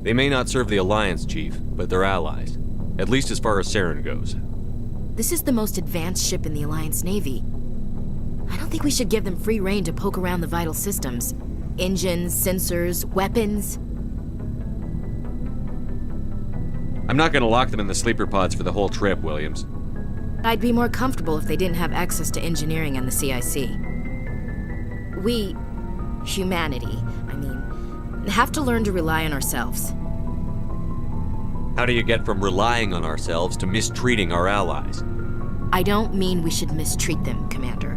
They may not serve the Alliance, Chief, but they're allies. At least as far as Saren goes. This is the most advanced ship in the Alliance Navy. I don't think we should give them free rein to poke around the vital systems. Engines, sensors, weapons. I'm not gonna lock them in the sleeper pods for the whole trip, Williams. I'd be more comfortable if they didn't have access to engineering and the CIC. We, humanity, have to learn to rely on ourselves. How do you get from relying on ourselves to mistreating our allies? I don't mean we should mistreat them, Commander.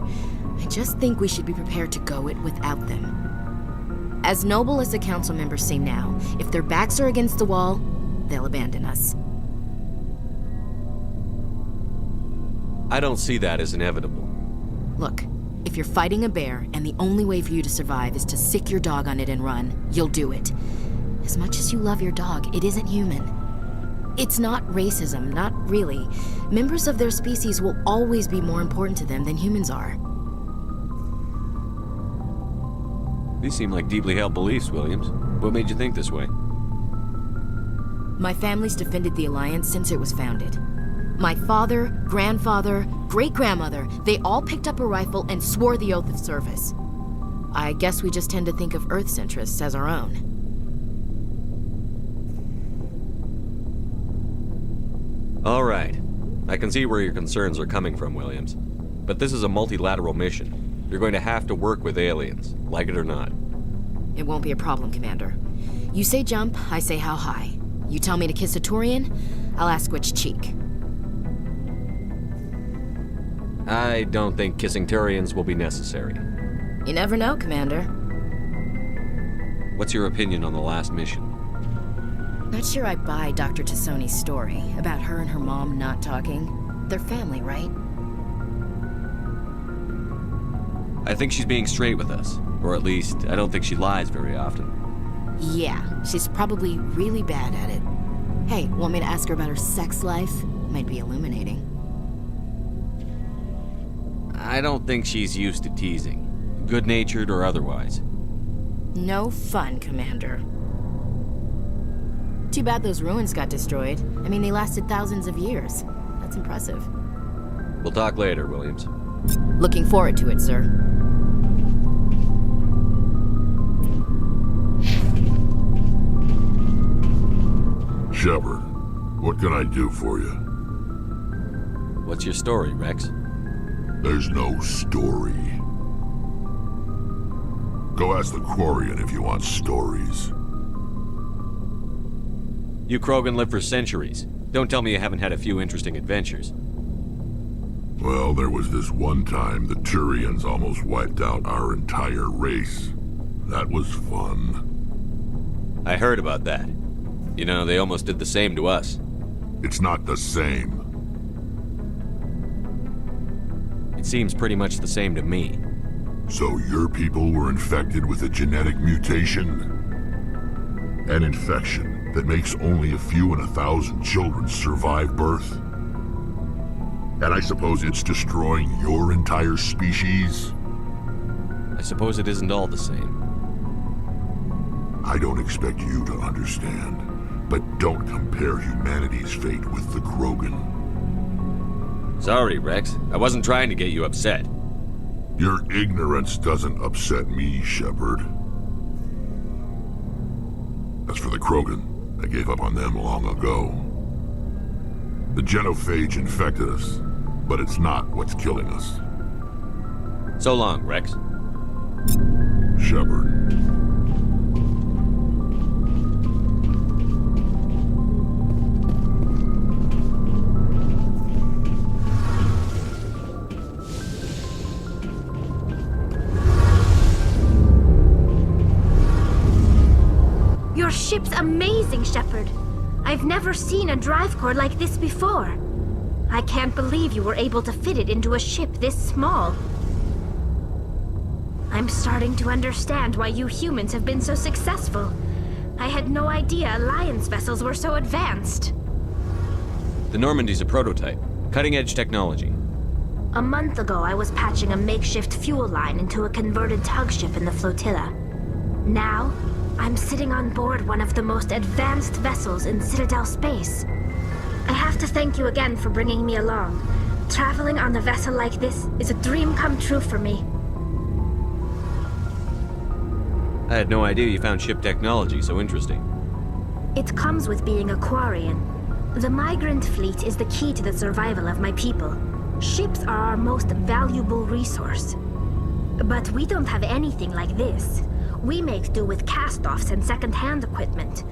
I just think we should be prepared to go it without them. As noble as the Council members seem now, if their backs are against the wall, they'll abandon us. I don't see that as inevitable. Look, if you're fighting a bear and the only way for you to survive is to sick your dog on it and run, you'll do it. As much as you love your dog, it isn't human. It's not racism, not really. Members of their species will always be more important to them than humans are. These seem like deeply held beliefs, Williams. What made you think this way? My family's defended the Alliance since it was founded. My father, grandfather, great-grandmother, they all picked up a rifle and swore the oath of service. I guess we just tend to think of Earth's interests as our own. All right. I can see where your concerns are coming from, Williams. But this is a multilateral mission. You're going to have to work with aliens, like it or not. It won't be a problem, Commander. You say jump, I say how high. You tell me to kiss a Turian, I'll ask which cheek. I don't think kissing Turians will be necessary. You never know, Commander. What's your opinion on the last mission? Not sure I buy Dr. Tassoni's story about her and her mom not talking. They're family, right? I think she's being straight with us. Or at least, I don't think she lies very often. Yeah, she's probably really bad at it. Hey, want me to ask her about her sex life? Might be illuminating. I don't think she's used to teasing. Good-natured or otherwise. No fun, Commander. Too bad those ruins got destroyed. I mean, they lasted thousands of years. That's impressive. We'll talk later, Williams. Looking forward to it, sir. Shepard, what can I do for you? What's your story, Rex? There's no story. Go ask the Quarian if you want stories. You Krogan live for centuries. Don't tell me you haven't had a few interesting adventures. Well, there was this one time the Turians almost wiped out our entire race. That was fun. I heard about that. You know, they almost did the same to us. It's not the same. It seems pretty much the same to me. So your people were infected with a genetic mutation? An infection that makes only a few in 1,000 children survive birth? And I suppose it's destroying your entire species? I suppose it isn't all the same. I don't expect you to understand, but don't compare humanity's fate with the Krogan. Sorry, Rex. I wasn't trying to get you upset. Your ignorance doesn't upset me, Shepard. As for the Krogan, I gave up on them long ago. The genophage infected us, but it's not what's killing us. So long, Rex. Shepard. Your ship's amazing, Shepard. I've never seen a drive core like this before. I can't believe you were able to fit it into a ship this small. I'm starting to understand why you humans have been so successful. I had no idea Alliance vessels were so advanced. The Normandy's a prototype. Cutting-edge technology. A month ago, I was patching a makeshift fuel line into a converted tug ship in the flotilla. Now, I'm sitting on board one of the most advanced vessels in Citadel space. I have to thank you again for bringing me along. Traveling on a vessel like this is a dream come true for me. I had no idea you found ship technology so interesting. It comes with being a Quarian. The migrant fleet is the key to the survival of my people. Ships are our most valuable resource. But we don't have anything like this. We make do with cast-offs and second-hand equipment.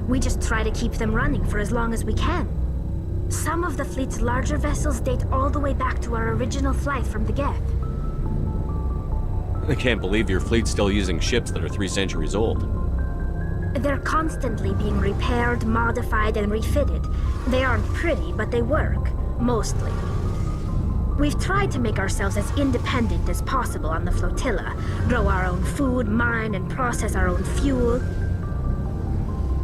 We just try to keep them running for as long as we can. Some of the fleet's larger vessels date all the way back to our original flight from the Geth. I can't believe your fleet's still using ships that are 3 centuries old. They're constantly being repaired, modified, and refitted. They aren't pretty, but they work. Mostly. We've tried to make ourselves as independent as possible on the flotilla, grow our own food, mine, and process our own fuel.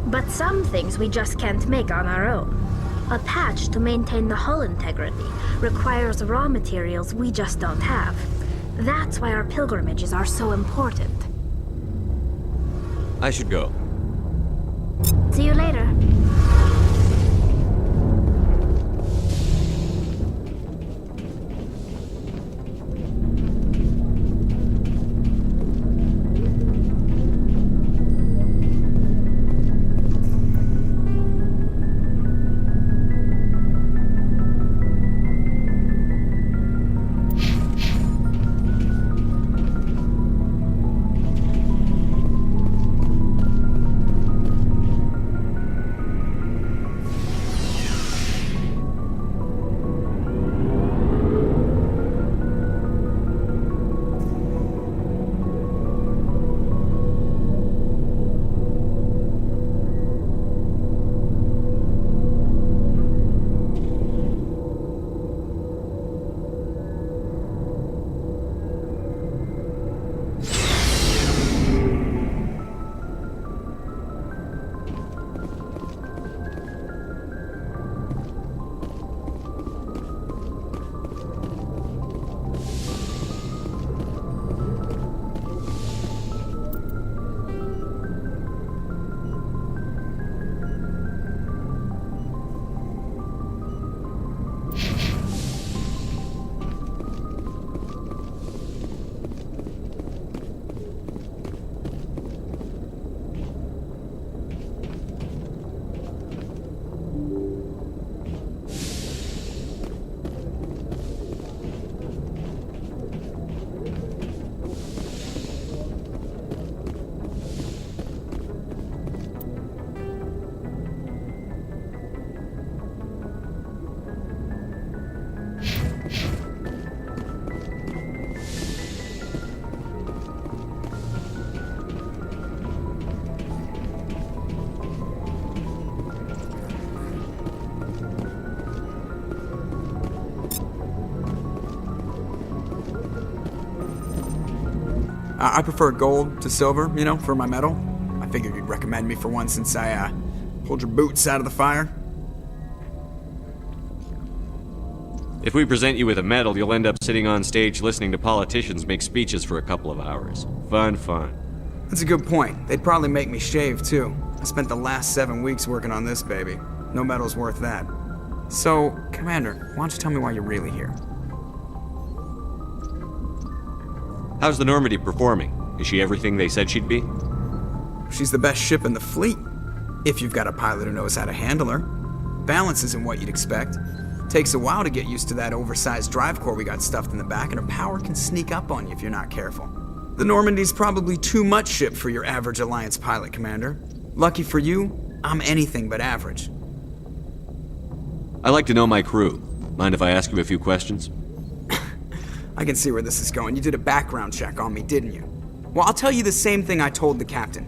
But some things we just can't make on our own. A patch to maintain the hull integrity requires raw materials we just don't have. That's why our pilgrimages are so important. I should go. See you later. I prefer gold to silver, for my medal. I figured you'd recommend me for one since I, pulled your boots out of the fire. If we present you with a medal, you'll end up sitting on stage listening to politicians make speeches for a couple of hours. Fun. That's a good point. They'd probably make me shave, too. I spent the last 7 weeks working on this baby. No medal's worth that. So, Commander, why don't you tell me why you're really here? How's the Normandy performing? Is she everything they said she'd be? She's the best ship in the fleet, if you've got a pilot who knows how to handle her. Balance isn't what you'd expect. Takes a while to get used to that oversized drive core we got stuffed in the back, and her power can sneak up on you if you're not careful. The Normandy's probably too much ship for your average Alliance pilot, Commander. Lucky for you, I'm anything but average. I like to know my crew. Mind if I ask you a few questions? I can see where this is going. You did a background check on me, didn't you? Well, I'll tell you the same thing I told the captain.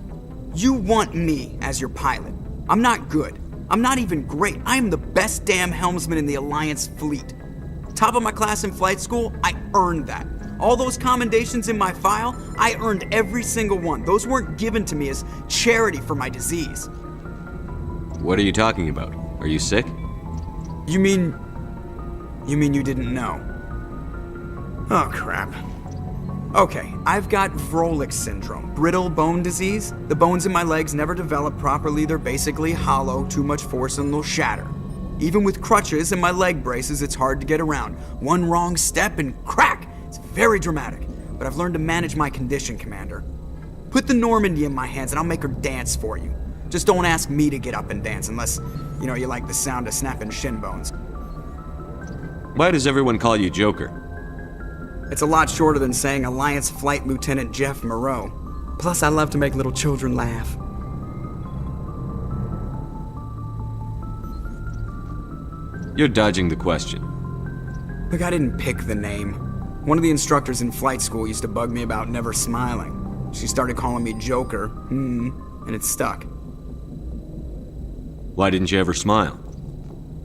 You want me as your pilot. I'm not good. I'm not even great. I am the best damn helmsman in the Alliance fleet. Top of my class in flight school, I earned that. All those commendations in my file, I earned every single one. Those weren't given to me as charity for my disease. What are you talking about? Are you sick? You mean you didn't know? Oh, crap. Okay, I've got Vrolik syndrome, brittle bone disease. The bones in my legs never develop properly. They're basically hollow, too much force and they'll shatter. Even with crutches and my leg braces, it's hard to get around. One wrong step and crack! It's very dramatic, but I've learned to manage my condition, Commander. Put the Normandy in my hands and I'll make her dance for you. Just don't ask me to get up and dance unless, you like the sound of snapping shin bones. Why does everyone call you Joker? It's a lot shorter than saying Alliance Flight Lieutenant Jeff Moreau. Plus, I love to make little children laugh. You're dodging the question. Look, I didn't pick the name. One of the instructors in flight school used to bug me about never smiling. She started calling me Joker, and it stuck. Why didn't you ever smile?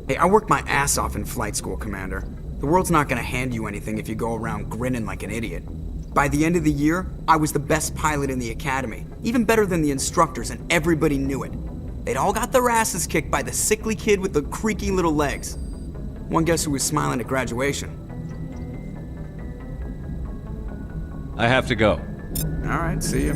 Hey, I worked my ass off in flight school, Commander. The world's not gonna hand you anything if you go around grinning like an idiot. By the end of the year, I was the best pilot in the academy, even better than the instructors, and everybody knew it. They'd all got their asses kicked by the sickly kid with the creaky little legs. One guess who was smiling at graduation? I have to go. All right, see ya.